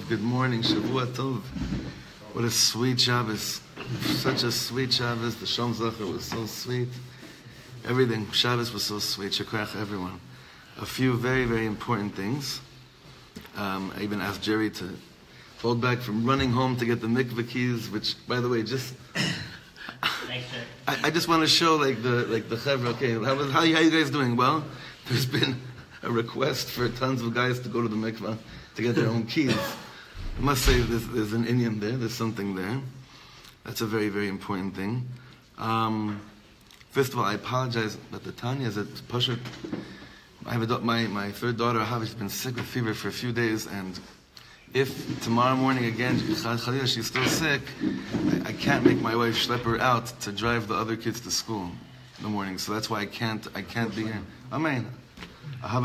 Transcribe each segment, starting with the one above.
Good morning, Shavua Tov. What a sweet Shabbos. Such a sweet Shabbos. The Shom Zachar was so sweet. Everything. Shabbos was so sweet. Shekrach, everyone. A few very, very important things. I even asked Jerry to hold back from running home to get the mikveh keys, which, by the way, just... I just want to show like the chevra. Okay, how you guys doing? Well, there's been a request for tons of guys to go to the mikveh to get their own keys. I must say there's an Indian there. There's something there. That's a very, very important thing. First of all, I apologize, but the Tanya is at Pashat. I have my third daughter, she's been sick with fever for a few days, and if tomorrow morning again, she's still sick, I can't make my wife schlep her out to drive the other kids to school in the morning. So that's why I can't be here. Amen. So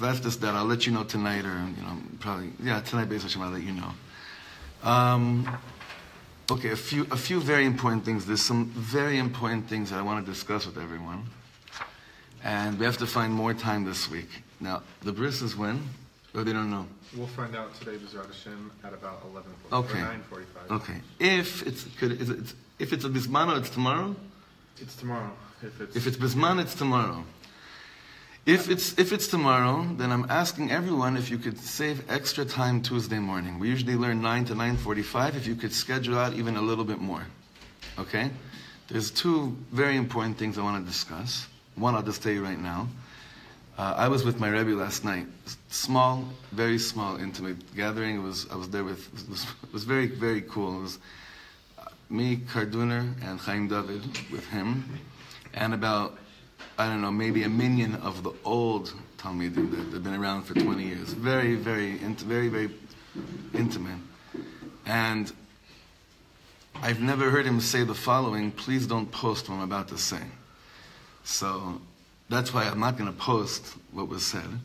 that's just that. I'll let you know tonight, or probably tonight. Basically, I'll let you know. Okay, a few very important things. There's some very important things that I want to discuss with everyone, and we have to find more time this week. Now, the bris is when? Or they don't know? We'll find out today, B'ezrat Hashem, at about 11:45 okay. or 9:45. Okay. If it's a bismano, it's tomorrow. It's tomorrow. If it's bisman, it's tomorrow. If it's tomorrow, then I'm asking everyone if you could save extra time Tuesday morning. We usually learn 9 to 9:45. If you could schedule out even a little bit more. Okay? There's two very important things I want to discuss. One, I'll just tell you right now. I was with my Rabbi last night. Small, very small, intimate gathering. I was there with. It was very, very cool. It was me, Karduner, and Chaim David with him, and about, I don't know, maybe a minion of the old Talmidim that have been around for 20 years. Very, very, very intimate. And I've never heard him say the following: please don't post what I'm about to say. So that's why I'm not going to post what was said.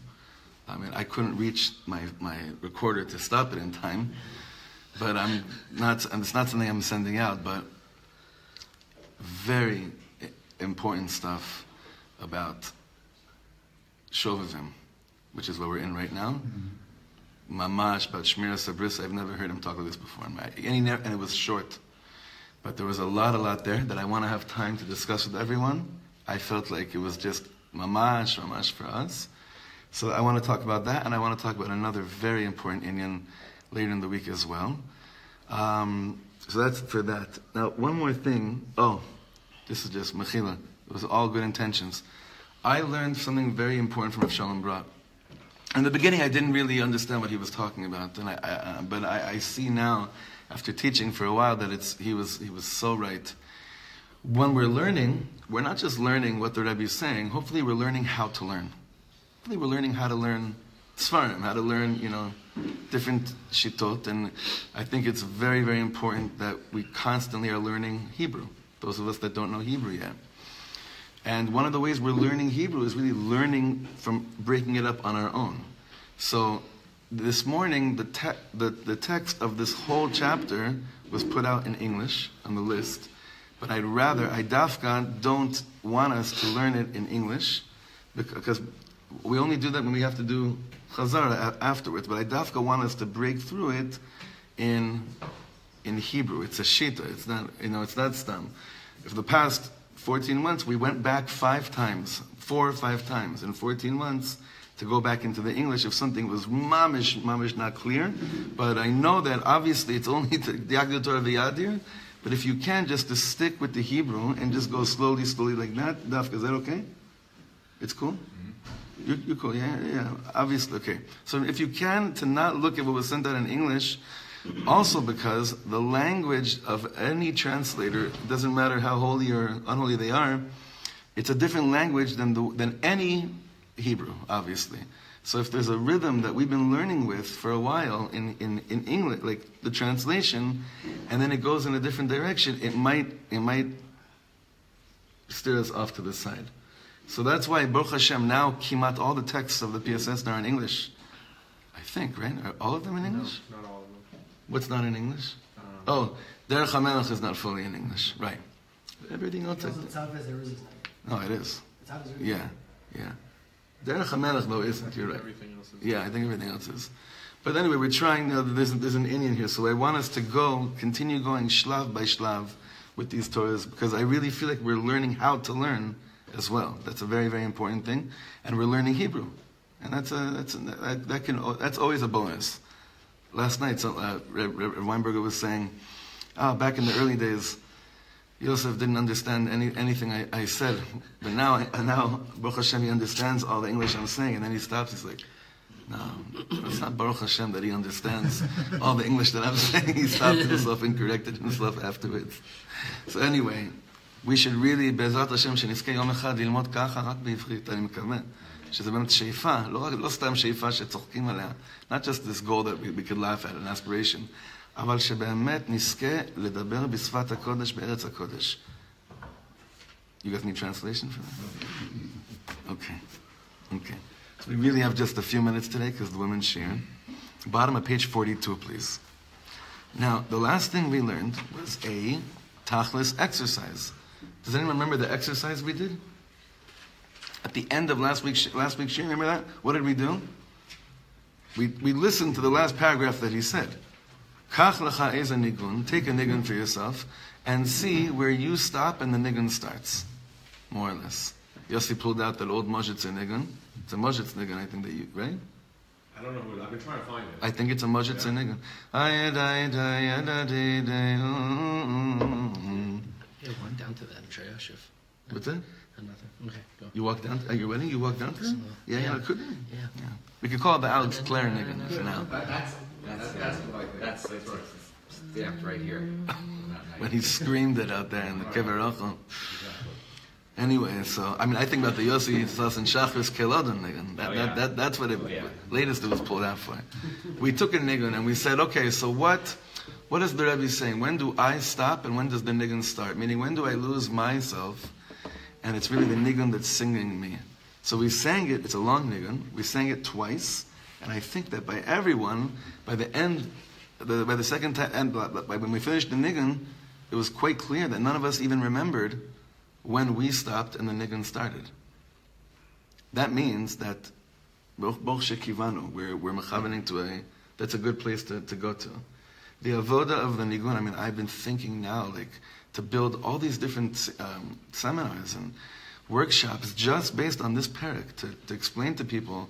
I mean, I couldn't reach my recorder to stop it in time. But it's not something I'm sending out, but very important stuff about Shovavim, which is what we're in right now. Mamash, about Shmira Sabris, I've never heard him talk about this before. And it was short. But there was a lot there that I want to have time to discuss with everyone. I felt like it was just mamash for us. So I want to talk about that, and I want to talk about another very important inyan later in the week as well. So that's for that. Now, one more thing. Oh, this is just mechila. It was all good intentions. I learned something very important from Rav Shalom brought. In the beginning, I didn't really understand what he was talking about, and but I see now, after teaching for a while, that he was so right. When we're learning, we're not just learning what the Rebbe is saying. Hopefully we're learning how to learn. Hopefully we're learning how to learn Sfarim, how to learn, different shitot. And I think it's very, very important that we constantly are learning Hebrew, those of us that don't know Hebrew yet. And one of the ways we're learning Hebrew is really learning from breaking it up on our own. So this morning, the text of this whole chapter was put out in English on the list. But I dafka don't want us to learn it in English, because we only do that when we have to do Chazara afterwards. But I dafka want us to break through it in Hebrew. It's a shita. It's not, it's not stam. For the past 14 months, we went back 4 or 5 times in 14 months to go back into the English if something was mamish not clear. But I know that obviously it's only the Yagdil Torah v'Yadir. But if you can, just to stick with the Hebrew and just go slowly like that, Dafka, is that okay? It's cool? Mm-hmm. You're cool, yeah, obviously, okay. So if you can, to not look at what was sent out in English, also because the language of any translator, it doesn't matter how holy or unholy they are, it's a different language than any Hebrew, obviously. So if there's a rhythm that we've been learning with for a while in English, like the translation, and then it goes in a different direction, it might steer us off to the side. So that's why Baruch Hashem now kimat all the texts of the PSS are in English. I think, right? Are all of them in English? No, not all of them. What's not in English? Derech HaMelech is not fully in English, right? Everything else. No, it is. Yeah. Derech HaMelech, though, isn't. You're right. Everything else is. Yeah, I think everything else is. But anyway, we're trying. There's an Indian here, so I want us to continue going shlav by shlav with these Torahs, because I really feel like we're learning how to learn as well. That's a very, very important thing, and we're learning Hebrew, and that's always a bonus. Last night, Reb Weinberger was saying, back in the early days, Yosef didn't understand anything I said, but now Baruch Hashem, he understands all the English I'm saying, and then he stops. He's like, no, it's not Baruch Hashem that he understands all the English that I'm saying. He stopped himself and corrected himself afterwards. So anyway, we should really, בעזרת השם, שנזכה יום אחד ללמוד ככה רק בעברית, אני מקווה. שזה באמת שאיפה, לא סתם שאיפה שצוחקים עליה. Not just this goal that we could laugh at, an aspiration. אבל שבאמת נזכה לדבר בשפת הקודש בארץ הקודש. You guys need translation for that? Okay. So we really have just a few minutes today because the women's share. Bottom of page 42, please. Now, the last thing we learned was a tachlis exercise. Does anyone remember the exercise we did? At the end of last week's share, remember that? What did we do? We listened to the last paragraph that he said. Kach lecha eza niggun, take a niggun for yourself, and see where you stop and the niggun starts. More or less. Yossi pulled out that old Mojitz niggun. It's a Mojitz niggun, I think, right? I don't know who, I've been trying to find it. I think it's a Mojitz niggun. Yeah, went down to that in Shayashif. What's that? Nothing. Okay, go. You walked down at your wedding? You walked down to that? Yeah, it could be. Yeah. We could call it the Alex Clare niggun for now. That's stamped right here. When he screamed it out there in the Kever Rachel. Anyway, so, I think about the Yossi Sas and Shachris Kelodon niggun. That's what latest it was pulled out for. We took a niggun and we said, okay, so what is the Rebbe saying? When do I stop and when does the niggun start? Meaning, when do I lose myself and it's really the niggun that's singing me? So we sang it, it's a long niggun, we sang it twice, and I think that by everyone, by the end, by the second time, and by when we finished the niggun, it was quite clear that none of us even remembered when we stopped and the niggun started. That means that we're mechavening to that's a good place to go to. The avoda of the niggun, I've been thinking now, to build all these different seminars and workshops just based on this parak, to explain to people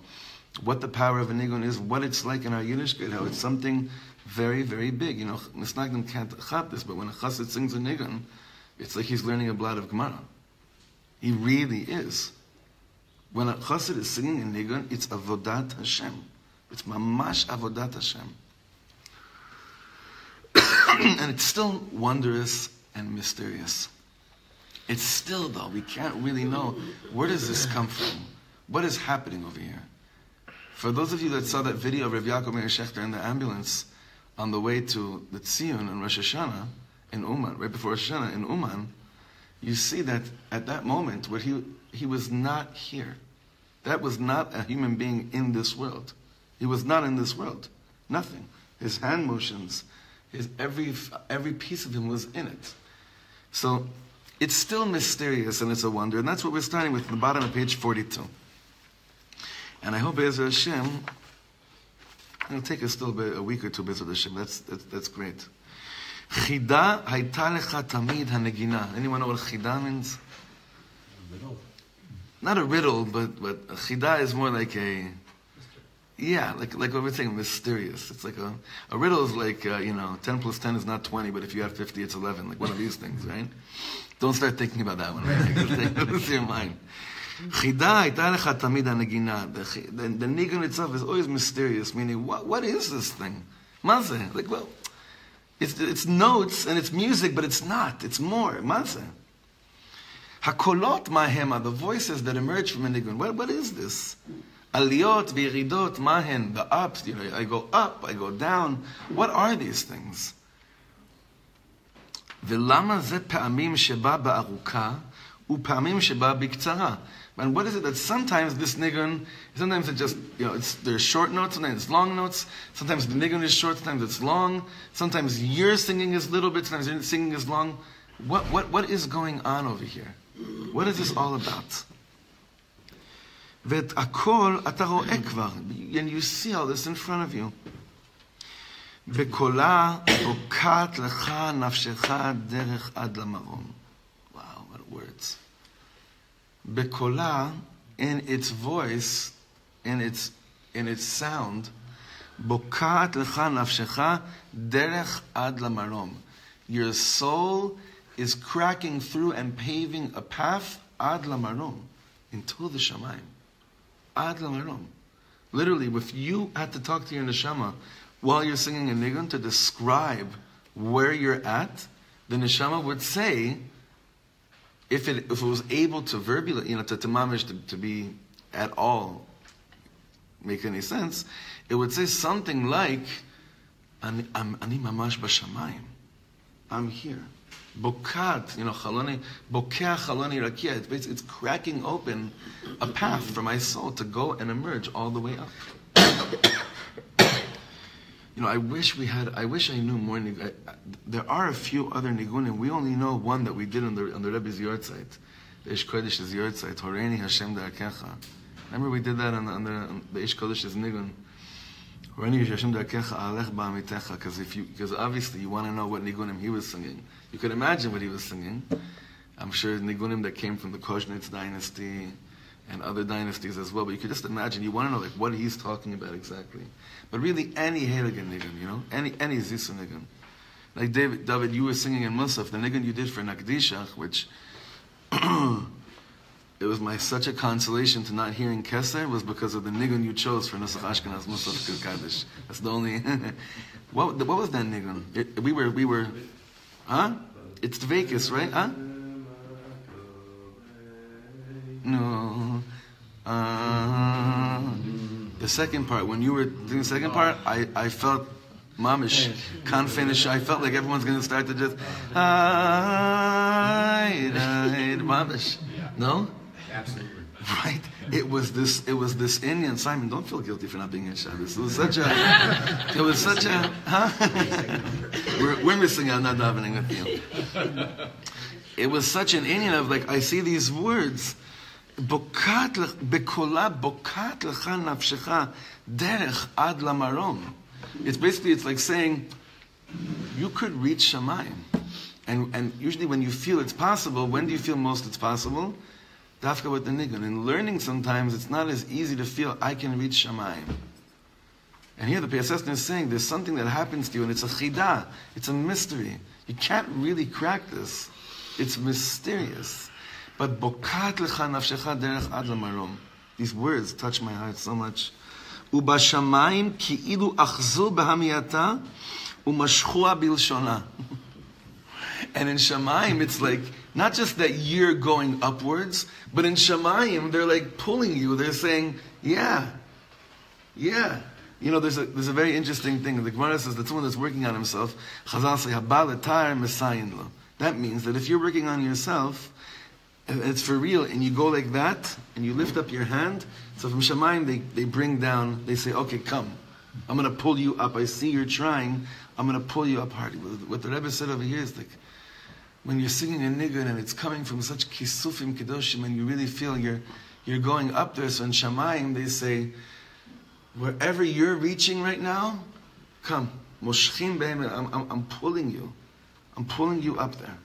what the power of a niggun is, what it's like in our Yiddishkeit, how it's something very, very big. Misnagdim can't chap this, but when a chassid sings a niggun, it's like he's learning a blot of Gemara. He really is. When a chassid is singing a niggun, it's avodat Hashem. It's mamash avodat Hashem. And it's still wondrous and mysterious. It's still, though, we can't really know, where does this come from? What is happening over here? For those of you that saw that video of Rav Yaakov Meir Shechter in the ambulance on the way to the Tziyun in Rosh Hashanah, in Uman, right before Rosh Hashanah in Uman, you see that at that moment where he was not here. That was not a human being in this world. He was not in this world. Nothing. His hand motions, his every piece of him was in it. So it's still mysterious and it's a wonder, and that's what we're starting with at the bottom of page 42. And I hope Be'ezer Hashem, it'll take us still a week or two, Be'ezer Hashem. That's great. Chida hayta lecha tamid hanegina. Anyone know what chida means? A riddle. Not a riddle, but chida is more like a, like what we're saying, mysterious. It's like a riddle is like 10 plus 10 is not 20, but if you have 50, it's 11. Like one of these things, right? Don't start thinking about that one. Right? It's your mind. Chida hayta lecha tamid hanegina. The Niggun itself is always mysterious, meaning what is this thing? Mazeh. Like, well, it's notes and it's music, but it's not. It's more. Mazeh. Hakolot mahema, the voices that emerge from a Niggun. What is this? Aliyot v'yiridot mahen, the ups. I go up, I go down. What are these things? V'lama ze pa'amim sheba ba'aruka u'pa'amim sheba b'ktzara. And what is it that sometimes this Niggun, sometimes it just, there's short notes, sometimes it's long notes, sometimes the Niggun is short, sometimes it's long, sometimes your singing is little bit, sometimes your singing is long. What is going on over here? What is this all about? ואת הכל אתה רואה כבר, and you see all this in front of you. בקולה בוקעת לך נפשך דרך עד למרום. Wow, what words. Bekola, in its voice, in its sound, bokat lecha nafshecha derech ad lamarom. Your soul is cracking through and paving a path ad lamarom, until the shamayim. Ad lamarom. Literally, if you had to talk to your neshama while you're singing a Niggun to describe where you're at, the neshama would say, if it was able to verbally, to mamish, to be at all make any sense, it would say something like, Ani mamash b'shamayim. I'm here. Bokat, chaloni, bokeh chaloni rakia. It's cracking open a path for my soul to go and emerge all the way up. I wish I knew more. There are a few other Nigunim. We only know one that we did on the Rebbe's yard site. The Ish Kodesh's yard site. Horeini Hashem Da'akecha. Remember we did that on the Ish Kodesh's Niggun. Horeini Hashem Da'akecha Alech Ba'amitecha. Because obviously you want to know what Nigunim he was singing. You could imagine what he was singing. I'm sure Nigunim that came from the Kozhnitz dynasty and other dynasties as well. But you could just imagine, you want to know what he's talking about exactly. But really, any Heiligen Niggun, any Zisu Niggun. Like David, you were singing in Musaf, the Niggun you did for Nakdishach, which it was such a consolation to not hearing Keser, was because of the Niggun you chose for Nusach Ashkenaz Musaf Kaddish. That's the only. What was that Niggun? We were, huh? It's Dveikis, right? Huh? No. The second part, when you were doing the second part, I felt mamish, can't finish. I felt like everyone's going to start to just mamish. No? Absolutely. Right? It was this Indian. Simon, don't feel guilty for not being in Shabbos. It was such a, we're missing out, not davening with you. It was such an Indian of I see these words. Bekola bokat lecha nafshecha derech ad lamarom. It's like saying you could reach Shamayim, and usually when you feel it's possible, when do you feel most it's possible? Dafka with the Niggun. In learning, sometimes it's not as easy to feel I can reach Shamayim. And here the PSS is saying there's something that happens to you, and it's a chida, it's a mystery. You can't really crack this. It's mysterious. But bokat lecha nafshecha derech ad lamarom. These words touch my heart so much. Ubashamayim ki'ilu achzu b'hamiyata Umashchua bilshona. And in Shamayim, it's like, not just that you're going upwards, but in Shamayim, they're like pulling you. They're saying, yeah. You know, there's a very interesting thing. The Gemara says that someone that's working on himself, Chazal say, Haba letar mesayin lo. That means that if you're working on yourself, and it's for real, and you go like that, and you lift up your hand, so from Shamayim, they bring down, they say, okay, come. I'm going to pull you up. I see you're trying. I'm going to pull you up hard. What the Rebbe said over here is like, when you're singing a Niggun and it's coming from such kisufim kedoshim and you really feel you're going up there. So in Shamayim they say, wherever you're reaching right now, come. Moshchim behem, I'm pulling you. I'm pulling you up there.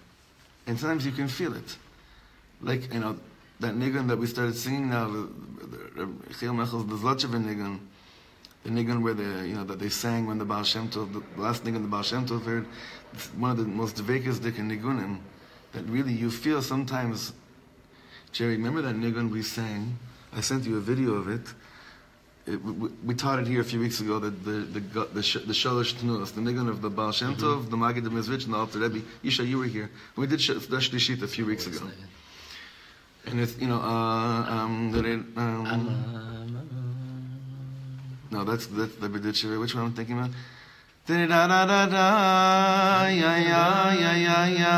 And sometimes you can feel it. Like, you know, that Niggun that we started singing now, the Zlotchev Niggun, the Niggun where that they sang when the Baal Shem Tov, the last Niggun the Baal Shem Tov heard, it's one of the most dvekas dik in Niggunim, that really you feel sometimes. Jerry, remember that Niggun we sang? I sent you a video of it. We taught it here a few weeks ago, that the Shalosh Tnuos, the Niggun of the Baal Shem Tov, the Maggid of Mizrich, and the Alter Rebbe. Yisha, you were here. We did Dash Lishit a few weeks ago. And it's, no, that's the B'dit. Which one I'm thinking about? Da da da da da ya ya ya ya ya.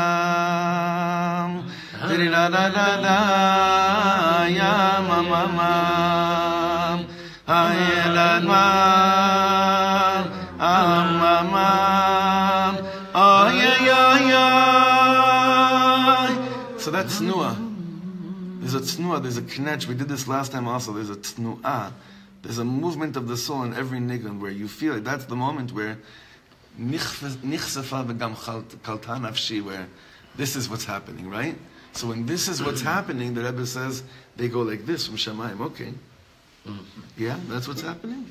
Da da da da da ya ma ma ma. Ayelad ma ma ma. Oh ya ya ya. So that's Tnuah. There's a Tnuah. There's a knetch. We did this last time also. There's a Tnuah. There's a movement of the soul in every Niggun where you feel it. That's the moment where nichsefa v'gam kalta nafshi, where this is what's happening, right? So when this is what's happening, the Rebbe says, they go like this from Shamayim. Okay. Yeah, that's what's happening?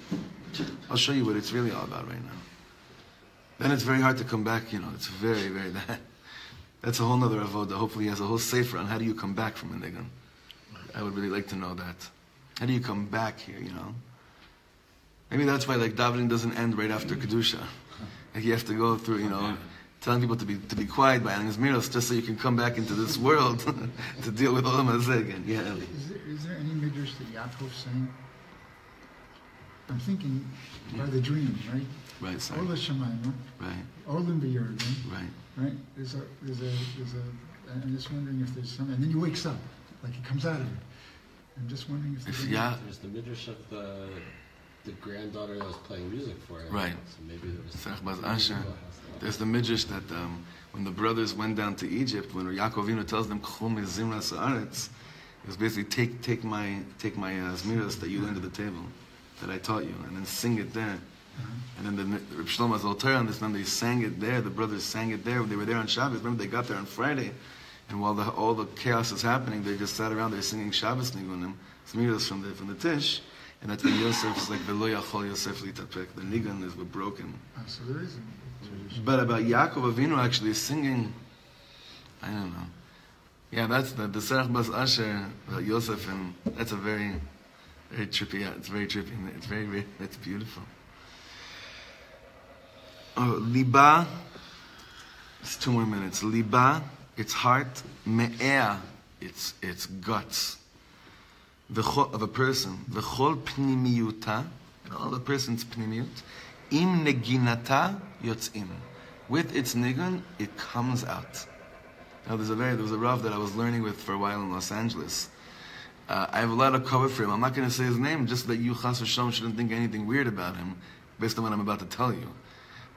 I'll show you what it's really all about right now. Then it's very hard to come back, it's very, very bad. That's a whole nother avoda. Hopefully he has a whole sefer on how do you come back from a Niggun. I would really like to know that. How do you come back here, Maybe that's why, davening doesn't end right after Kedusha. Like, you have to go through, telling people to be quiet by Angus Miros, just so you can come back into this world to deal with Olam Hazeh again. Yeah, Eli. Is there any midrash that Yaakov sang? I'm thinking by the dream, right? Right, sorry. Ola Shemayim, right? Olam B'Yerd, right? Right? There's a. I'm just wondering if there's some, and then he wakes up, like he comes out of it. I'm just wondering if there's There's the midrash of the granddaughter that was playing music for him. Right. So maybe there was there's the midrash that when the brothers went down to Egypt, when Yaakov Avinu tells them Chum is Zimra Sa'aretz, it was basically take my zmiras that you learned at the table, that I taught you, and then sing it there. And then the Reb Shlomo Zoltar on this, then they sang it there. The brothers sang it there when they were there on Shabbos. Remember, they got there on Friday. And while all the chaos is happening, they just sat around there singing Shabbos Nigunim, Zmiras from the Tish, and that's when Yosef is like, V'lo yachol Yosef litapek. The Niggun is broken. So there is a... But about Yaakov Avinu actually singing, I don't know. Yeah, that's the Serach Bas Asher, Yosef, and that's a very, very trippy. Yeah, it's very trippy. It's beautiful. Oh, Liba. It's 2 more minutes. Liba. Its heart, me'eh, its guts, of a person, v'chol pnimiyuta, all the person's pnimiyut, im neginata yotzim. With its nigun, it comes out. Now there was a Rav that I was learning with for a while in Los Angeles. I have a lot of cover for him. I'm not going to say his name, just that you, Chas v'Shalom, shouldn't think anything weird about him, based on what I'm about to tell you.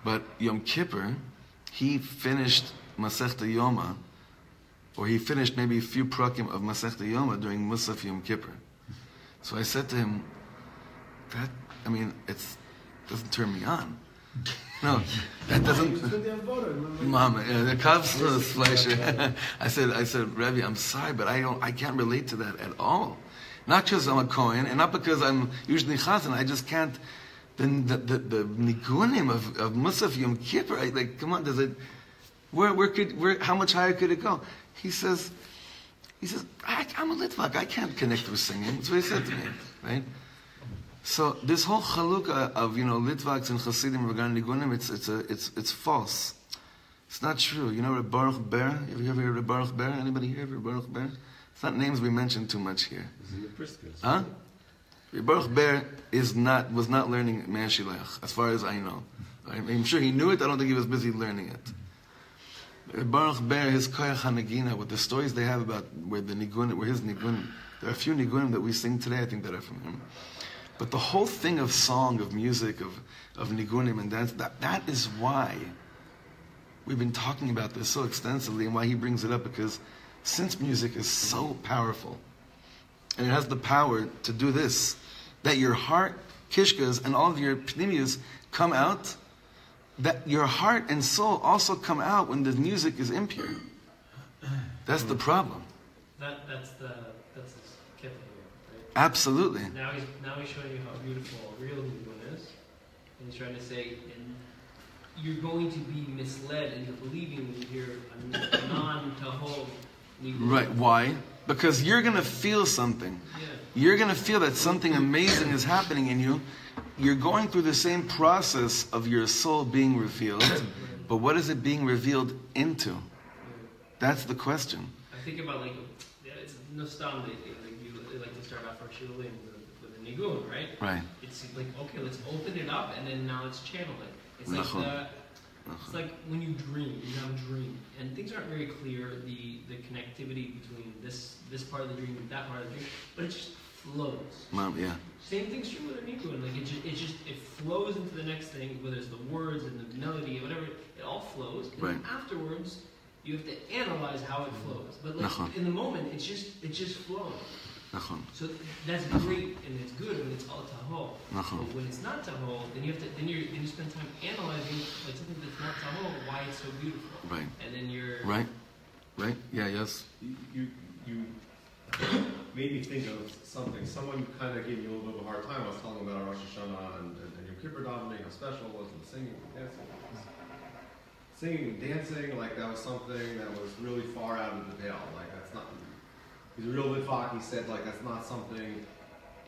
But Yom Kippur, he finished Masechta Yoma, or he finished maybe a few prakim of Masechta Yoma during Musaf Yom Kippur. So I said to him, it doesn't turn me on. No, that doesn't. Mama, the Kavsfleischer. I said, Rabbi, I'm sorry, but I can't relate to that at all. Not because I'm a Kohen, and not because I'm usually Chazan. I just can't. The Nigunim of Musaf Yom Kippur. Come on, does it? How much higher could it go? He says, I'm a Litvak. I can't connect with singing. That's what he said to me, right? So this whole chalukah of Litvaks and Hasidim regarding Nigunim, it's false. It's not true. You know Rabbi Baruch Ber? Have you ever heard of Baruch Ber? Anybody here Rabbi Baruch Ber? It's not names we mention too much here. Huh? Rabbi Baruch Ber was not learning Me'er Shilach, as far as I know. I'm sure he knew it. I don't think he was busy learning it. Rabbi Baruch Ber, his Koyach HaNagina, with the stories they have about where his Nigunim, there are a few Nigunim that we sing today, I think, that are from him. But the whole thing of song, of music, of Nigunim and dance, that is why we've been talking about this so extensively, and why he brings it up, because since music is so powerful, and it has the power to do this, that your heart, kishkas, and all of your pnimius come out, that your heart and soul also come out when the music is impure. That's the problem. That's the kippah here, right? Absolutely. Now he's showing you how beautiful a real Niggun is, and he's trying to say, and you're going to be misled into believing when you hear a non-tahol Niggun. Right. Why? Because you're going to feel something. Yeah. You're going to feel that something amazing is happening in you. You're going through the same process of your soul being revealed, but what is it being revealed into? That's the question. I think about it's no stam you like to start off our shiurim with a Niggun, right? Right. It's like, okay, let's open it up and then now let's channel it. It's like it's like when you dream, you have a dream, and things aren't very clear, the connectivity between this part of the dream and that part of the dream, but it just flows. Yeah. Same thing's true with a Niggun. Like it flows into the next thing, whether it's the words and the melody or whatever. It all flows, and then afterwards you have to analyze how it flows. But in the moment, it just flows. So that's great and it's good when it's all tahol. But when it's not tahol, then you spend time analyzing like something that's not tahol, why it's so beautiful. Right. And then you're right. Yeah. Yes. You made me think of something. Someone kind of gave me a little bit of a hard time. I was telling them about Rosh Hashanah and Yom Kippur davening, how special it was, and singing and dancing. Singing and dancing, like that was something that was really far out of the veil. Like that's not. He's a real Litvak. He said like that's not something.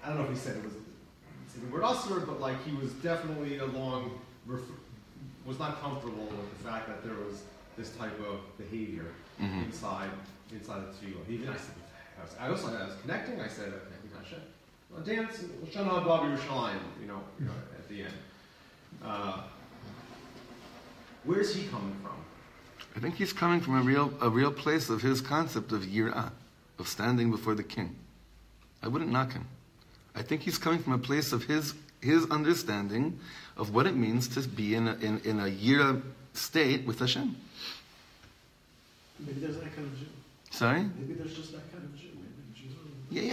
I don't know if he said it was the word usher, but like he was definitely was not comfortable with the fact that there was this type of behavior inside the tefillah. Even I was connecting. I said, dance, Shana Babi Yerushalayim, at the end. Where's he coming from? I think he's coming from a real place of his concept of yirah, of standing before the king. I wouldn't knock him. I think he's coming from a place of his understanding of what it means to be in a yirah state with Hashem. Maybe there's that kind of Jew. Sorry? Maybe there's just that kind of Jew.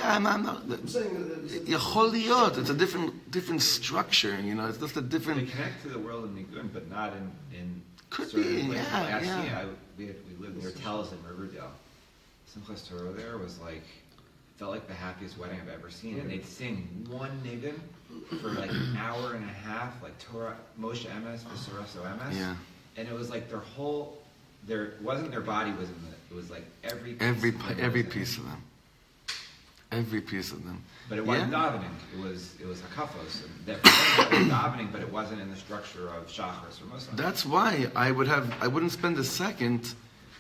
I'm not. I'm saying that it's a different structure. It's just a different. They connect to the world in Niggun, but not in could certain be. places. Yeah. We lived near Telus in Riverdale. Simchas Torah there felt like the happiest wedding I've ever seen, and they'd sing one Niggun for like an hour and a half, like Torah Moshe Emes, Besoreso Emes. Yeah. And it was like it wasn't their body was in it was like every piece of them. Every piece of them. But it wasn't davening. It was hakafos. That was davening, but it wasn't in the structure of shachris or Muslim. That's why I wouldn't spend a second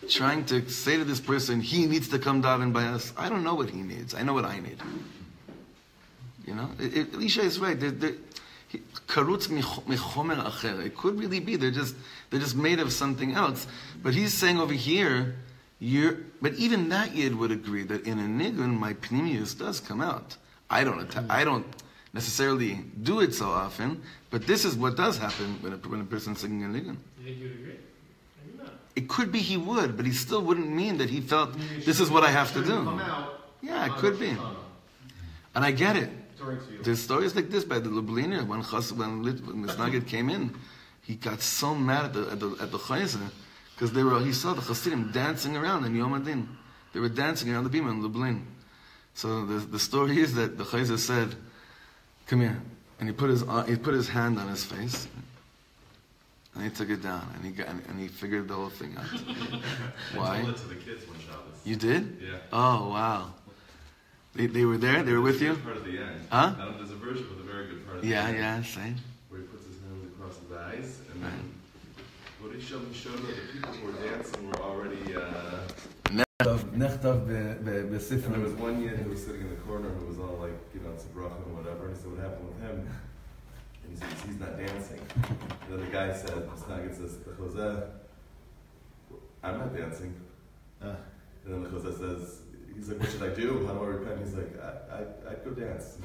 trying to say to this person, he needs to come daven by us. I don't know what he needs. I know what I need. Elisha is right. Karutz michomer acher. It could really be they're just made of something else. But he's saying over here, but even that Yid would agree that in a Niggun, my pnimius does come out. I don't necessarily do it so often, but this is what does happen when a person's singing a Niggun. You think you would agree? Maybe not. It could be he would, but he still wouldn't mean that he felt this is what I have to do. Yeah, it could be. And I get it. There's stories like this by the Lubliner. When Misnagid came in, he got so mad at the Chayzer because he saw the Hasidim dancing around in Yom Adin. They were dancing around the bima in Lublin. So the story is that the Chayzer said, "Come here," and he put his hand on his face, and he took it down, and he figured the whole thing out. Why? I told it to the kids one Shabbos. You did? Yeah. Oh wow. They were there? They were with you? Part of the end. Huh? There's a version with a very good part of the Yeah, end. yeah, same. Where he puts his hands across his eyes, and then what he showed that the people who were dancing were already. And there was one yid who was sitting in the corner who was all like, it's a bracha and whatever. And he said, what happened with him? And he says, he's not dancing. And then the guy said, Snagit says, the Chozeh, I'm not dancing. And then the Chozeh says, he's like, what should I do? How do I repent? He's like, I'd go dance.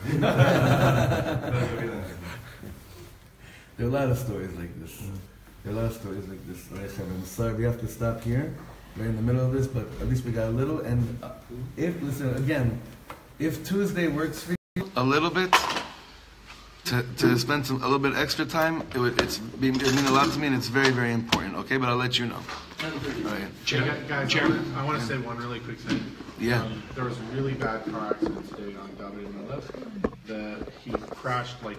There are a lot of stories like this. I'm sorry, we have to stop here. We're in the middle of this, but at least we got a little. And if Tuesday works for you a little bit, to spend a little bit extra time, it would mean a lot to me, and it's very, very important. Okay, but I'll let you know. All right. Guys, I want to say one really quick thing. Yeah. There was a really bad car accident today on David that he crashed like